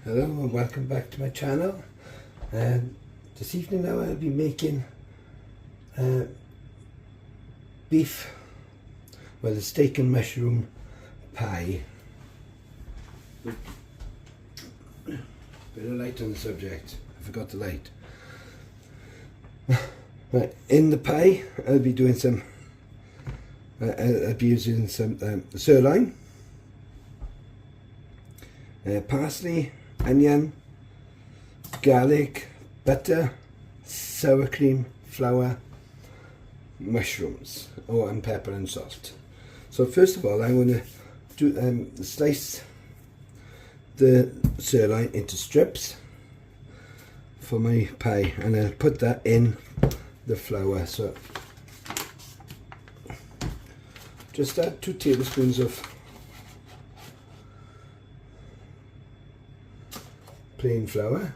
Hello and welcome back to my channel. This evening now I'll be making beef, well, a steak and mushroom pie. Bit of light on the subject, I forgot the light. Right, in the pie I'll be doing some, I'll be using some sirloin, parsley, onion, garlic, butter, sour cream, flour, mushrooms, and pepper and salt. So first of all I'm going to do slice the sirloin into strips for my pie, and I'll put that in the flour. So just add 2 tablespoons of plain flour,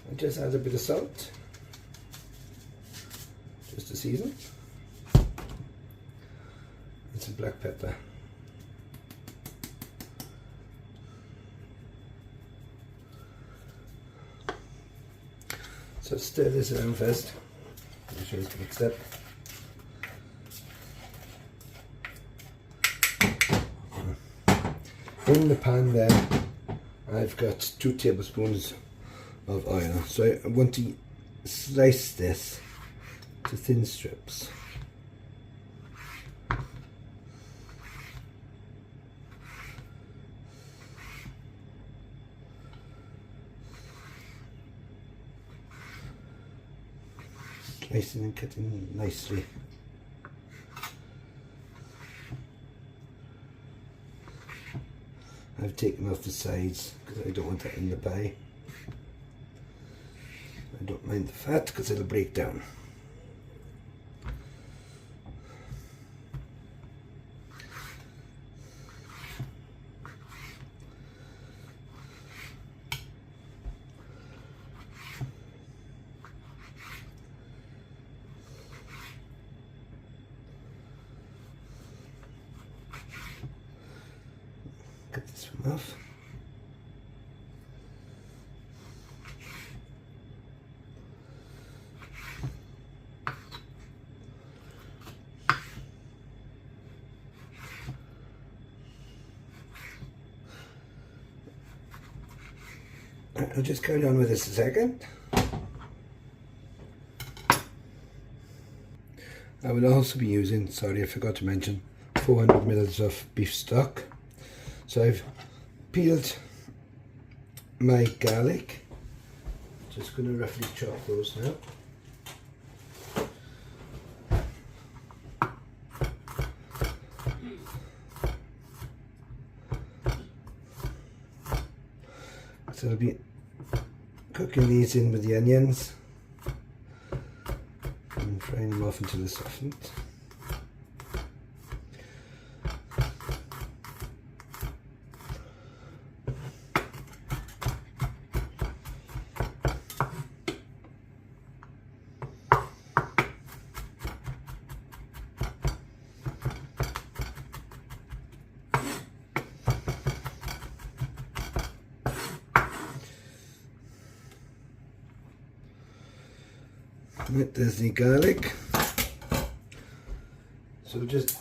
and just add a bit of salt just to season, and some black pepper. So stir this around first, make sure it's mixed up. In the pan there I've got 2 tablespoons of oil, so I want to slice this to thin strips. Slicing and cutting nicely. I've taken off the sides because I don't want that in the pie. I don't mind the fat because it'll break down. Cut this one off. I'll just carry on with this a second. I will also be using, sorry I forgot to mention, 400 ml of beef stock. So I've peeled my garlic, just going to roughly chop those now. So I'll be cooking these in with the onions and frying them off until they're softened. Right, there's the garlic. So just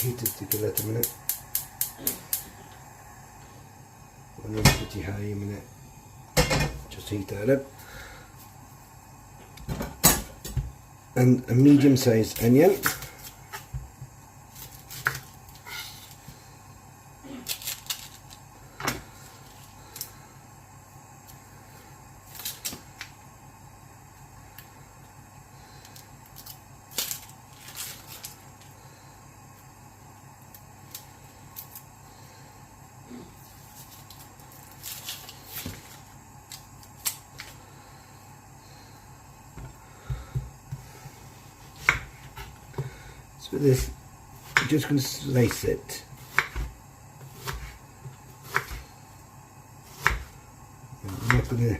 heat it to let a minute. When it's pretty high a minute, just heat that up. And a medium-sized onion. So this, I'm just going to slice it. I'm not going to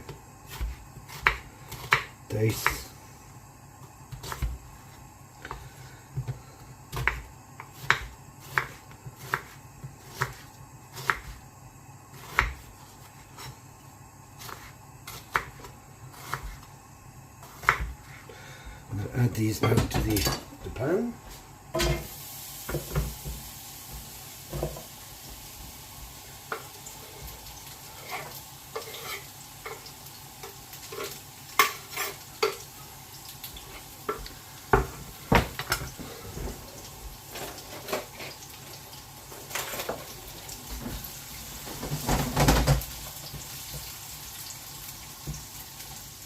dice. these now to the pan.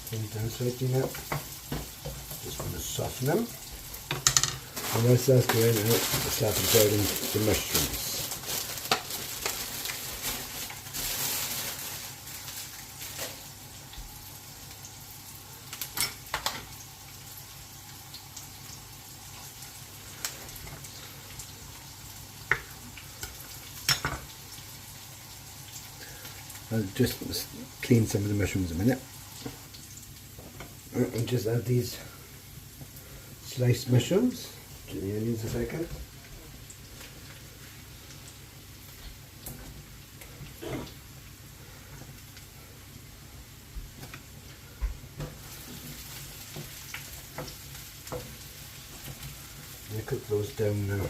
Bring it down slightly now. Just want to soften them. And once that's going out, I start inserting the mushrooms. I'll just clean some of the mushrooms a minute. And just add these sliced mushrooms to the onions a second. And I cook those down now.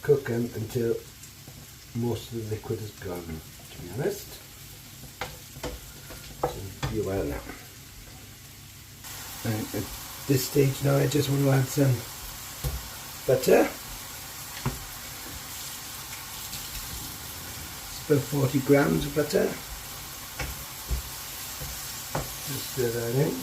Cook them until most of the liquid is gone, to be honest. So be a while now. And at this stage now I just want to add some butter. It's about 40 grams of butter. Just stir that in.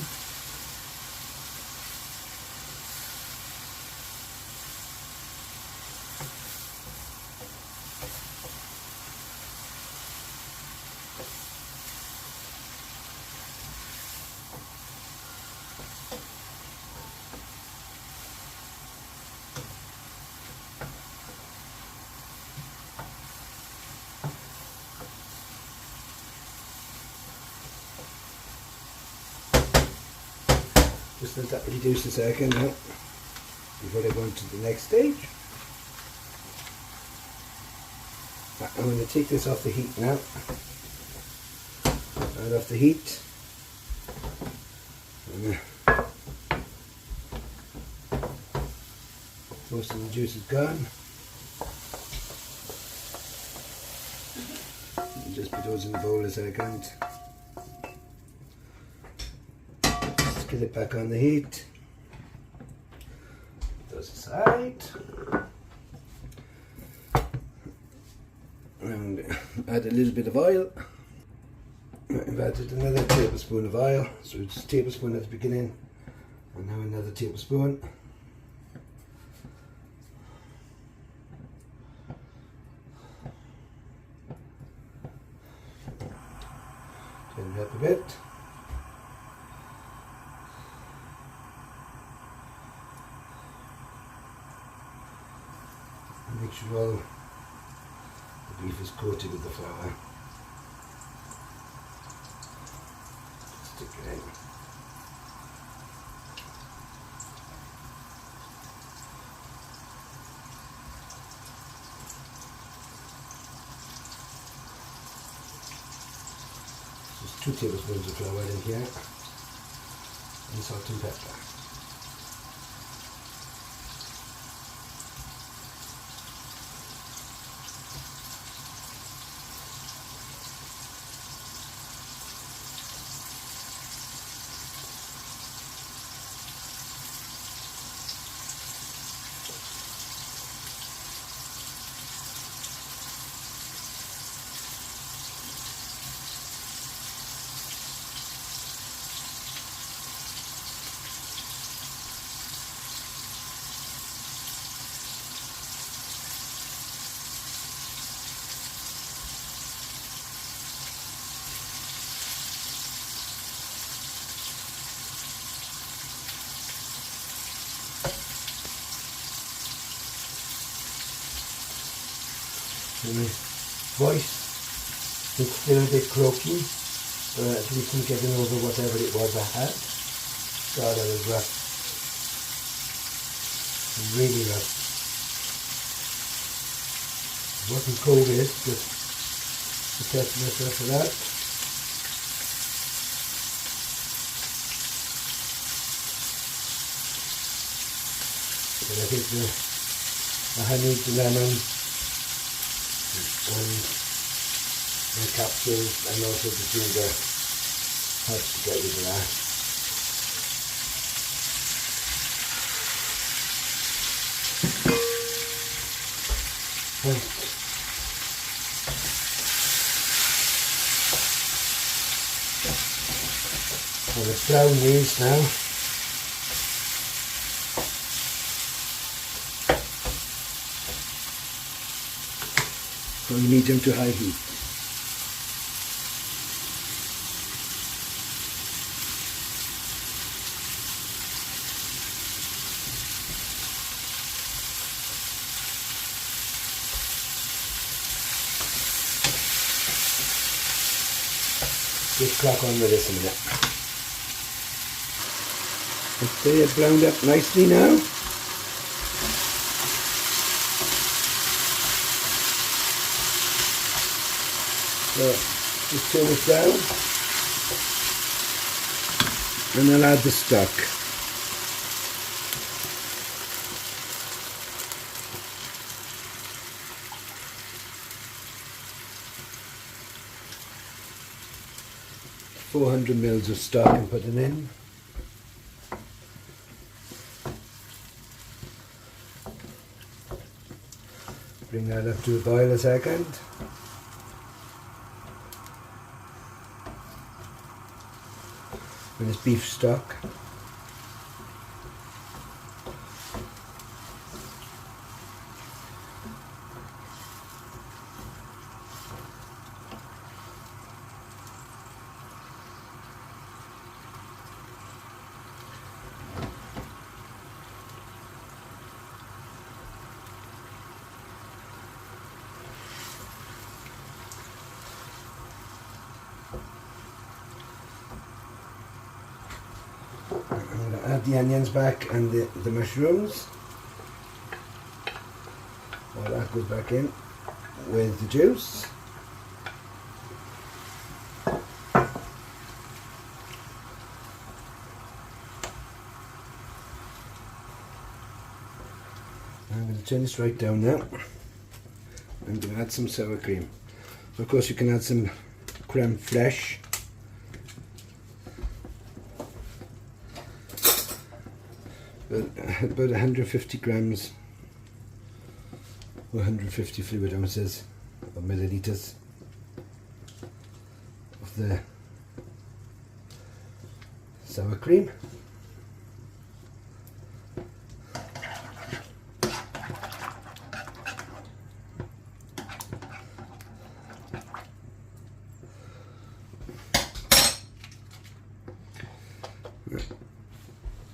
Just let that reduce a second now before I go on to the next stage. I'm going to take this off the heat now. Right off the heat. And most of the juice is gone. And just put those in the bowl a second. Get it back on the heat. Those aside. And add a little bit of oil. I've added another tablespoon of oil. So it's a tablespoon at the beginning. And now another tablespoon. Turn it up a bit. Make sure all the beef is coated with the flour. Stick it in. Just 2 tablespoons of flour in here, and salt and pepper. So my voice is still a bit croaky, but at least I'm getting over whatever it was I had. God, that was rough. Really rough. It wasn't COVID, just to test myself for that. And I think the honey, the lemon, and the capsules, and also the ginger helps to get rid of that. Right. So let's brown these now. So you need them to high heat. Just crack on with this a minute. Okay, it's browned up nicely now. So just turn it down and then add the stock. $400 of stock and put it in. Bring that up to a boil a second. And it's beef stock. I'm going to add the onions back and the mushrooms. While that goes back in with the juice. I'm going to turn this right down now. I'm going to add some sour cream. So of course you can add some creme fraiche. About 150 grams or 150 fluid ounces or milliliters of the sour cream.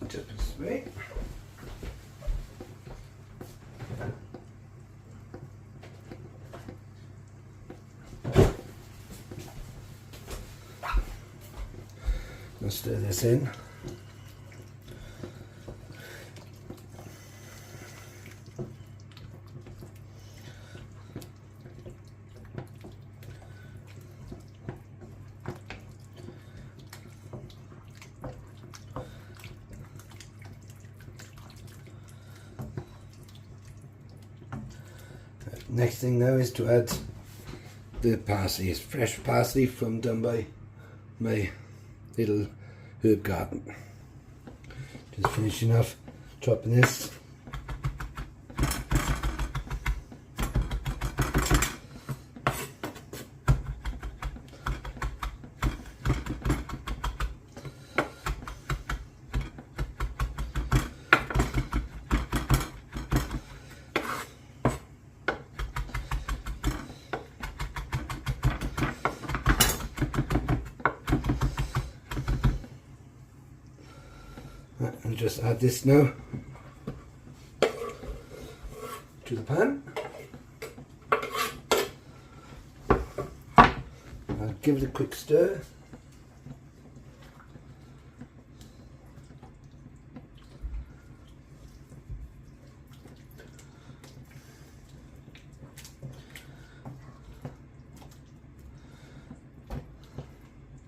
Just this way. Now stir this in. Next thing now is to add the parsley. It's fresh parsley from done by my little herb garden. Just finishing off chopping this. And just add this now to the pan. I'll give it a quick stir.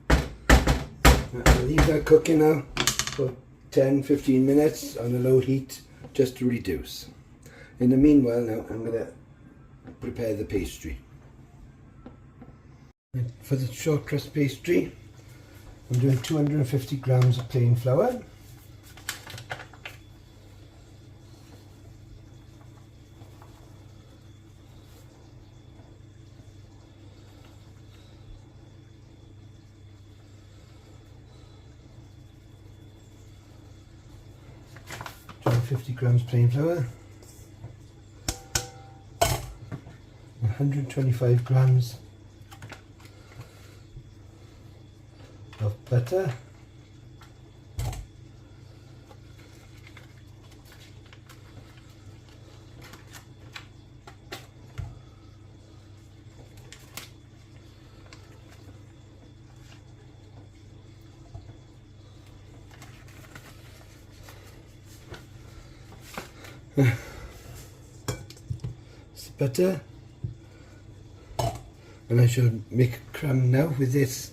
I'll leave that cooking now for 10-15 minutes on a low heat just to reduce. In the meanwhile now I'm going to prepare the pastry. For the short crust pastry I'm doing 250 grams of plain flour, grams plain flour, 125 grams of butter, butter, and I shall make a crumb now with this.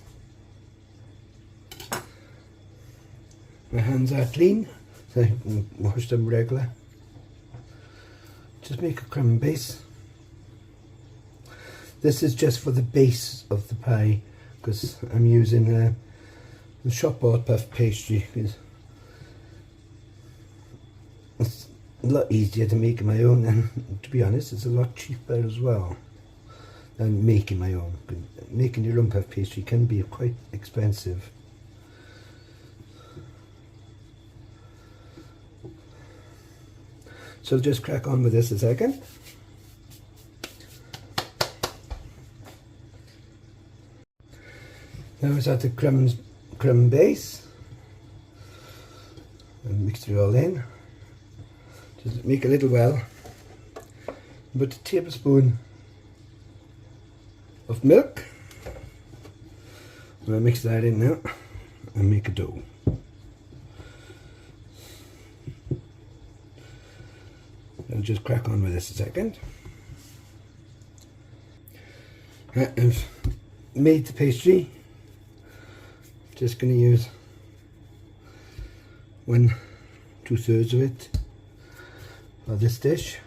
My hands are clean, so I can wash them regular. Just make a crumb base. This is just for the base of the pie, because I'm using the shop bought puff pastry. It's a lot easier to make my own, and to be honest it's a lot cheaper as well than making my own. Making your own puff pastry can be quite expensive. So just crack on with this a second. Now it's at the crumb base, and mix it all in. Just make a little well, put a tablespoon of milk. I'm going to mix that in now and make a dough. I'll just crack on with this a second. I've made the pastry. Just going to use 1/2 of it for this dish.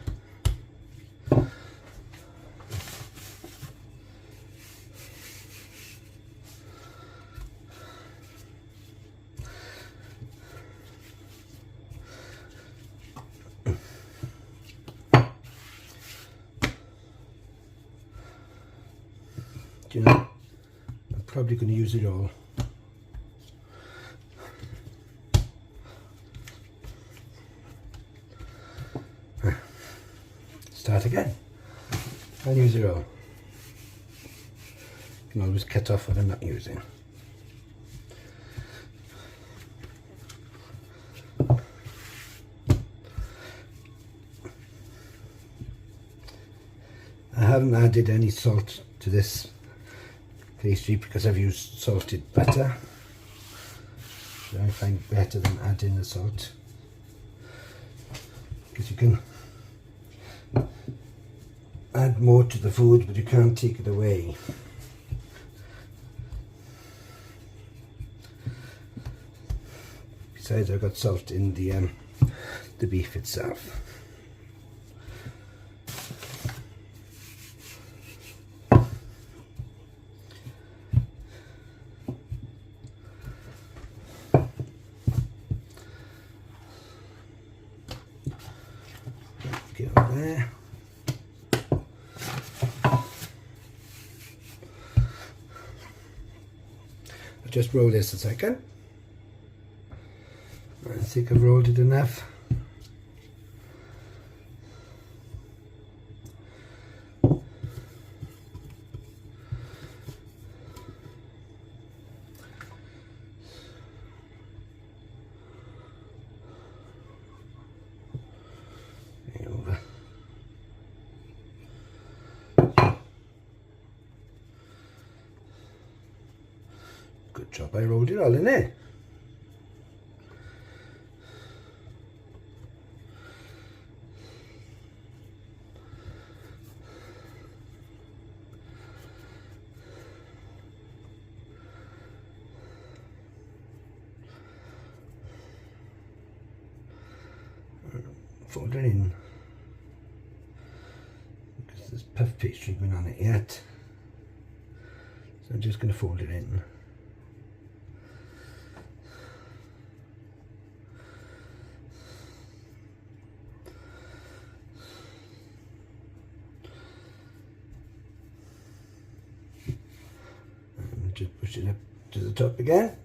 Do you know, I'm probably going to use it all. Start again. I'll use it all. You can always cut off what I'm not using. I haven't added any salt to this pastry because I've used salted butter, which I find better than adding the salt, because you can add more to the food but you can't take it away. Besides, I've got salt in the beef itself. Get on there. I'll just roll this a second. I think I've rolled it enough. Over. Good job, I rolled it all in there. fold it in because there's puff pastry going on it yet, so I'm just going to fold it in. And just push it up to the top again.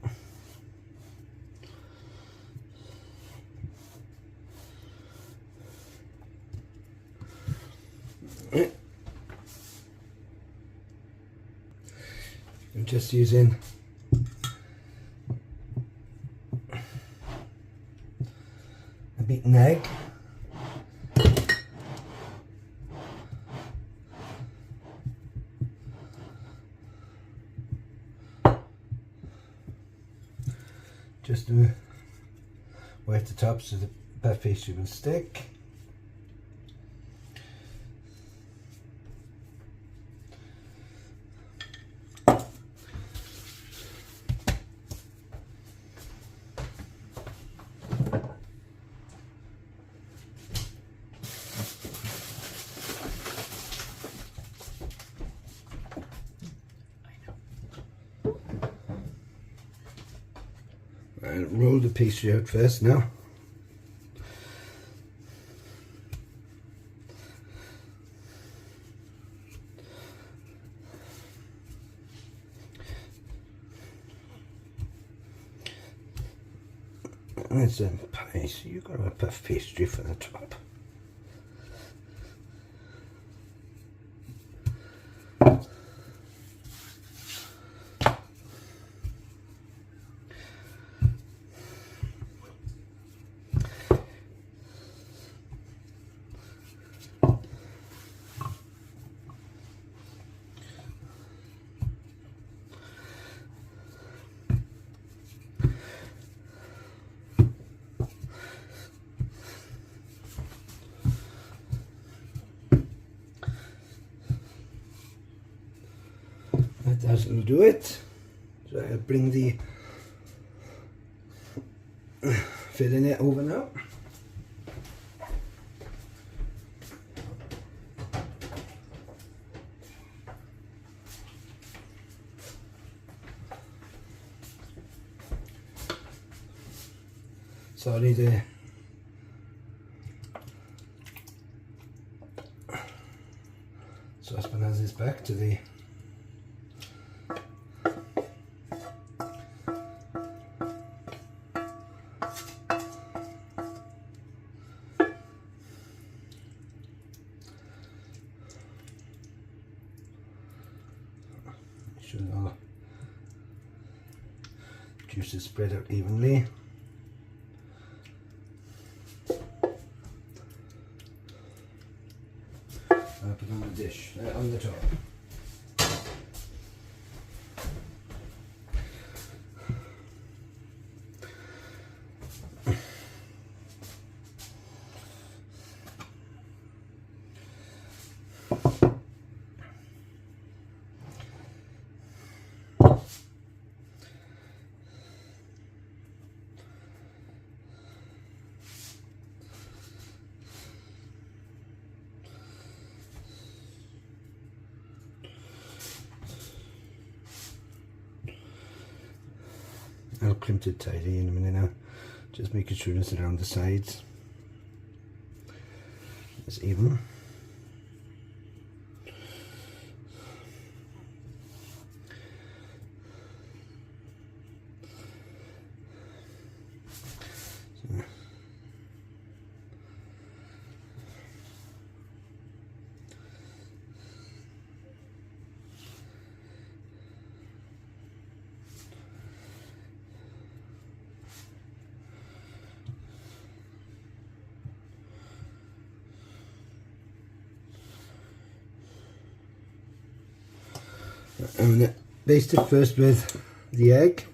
I'm just using a beaten egg, just to wet the top so the puff pastry will stick. And roll the pastry out first now. And it's a pie, so you've got a puff pastry for the top. That will do it. So I'll bring the filling it over now. Sorry, the saucepan has its back to the should all juices spread out evenly. I'll put it on the dish, on the top. I'll crimp it tidy in a minute now, just making sure it's around the sides, it's even. I'm going to baste it first with the egg.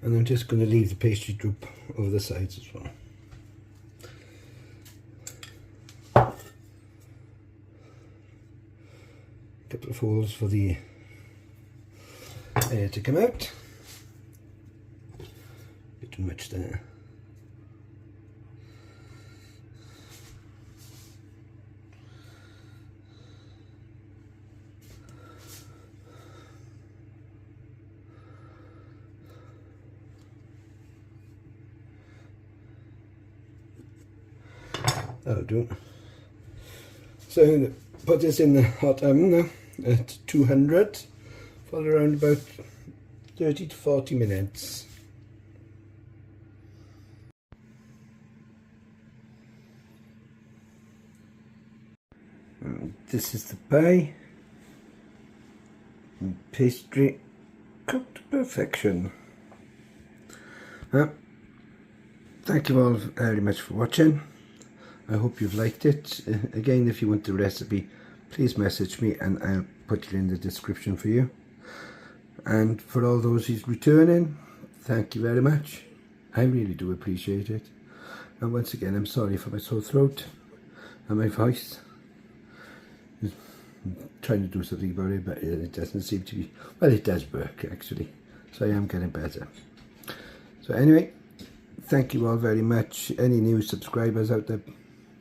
And I'm just going to leave the pastry droop over the sides as well. Couple of holes for the air to come out. Bit too much there. That'll do. So I'm going to put this in the hot oven now at 200 for around about 30 to 40 minutes. And this is the pie. And pastry cooked to perfection. Thank you all very much for watching. I hope you've liked it. Again, if you want the recipe, please message me and I'll put it in the description for you. And for all those who's returning, thank you very much. I really do appreciate it. And once again, I'm sorry for my sore throat and my voice. I'm trying to do something about it, but it doesn't seem to be, well, it does work actually. So I am getting better. So anyway, thank you all very much. Any new subscribers out there,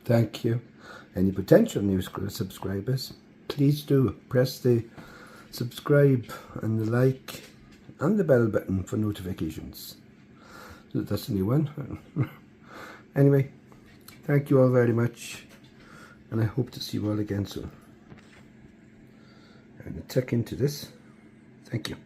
thank you. Any potential new subscribers, please do press the subscribe and the like and the bell button for notifications. So that's a new one. Anyway, thank you all very much and I hope to see you all again soon. I'm going to tuck into this. Thank you.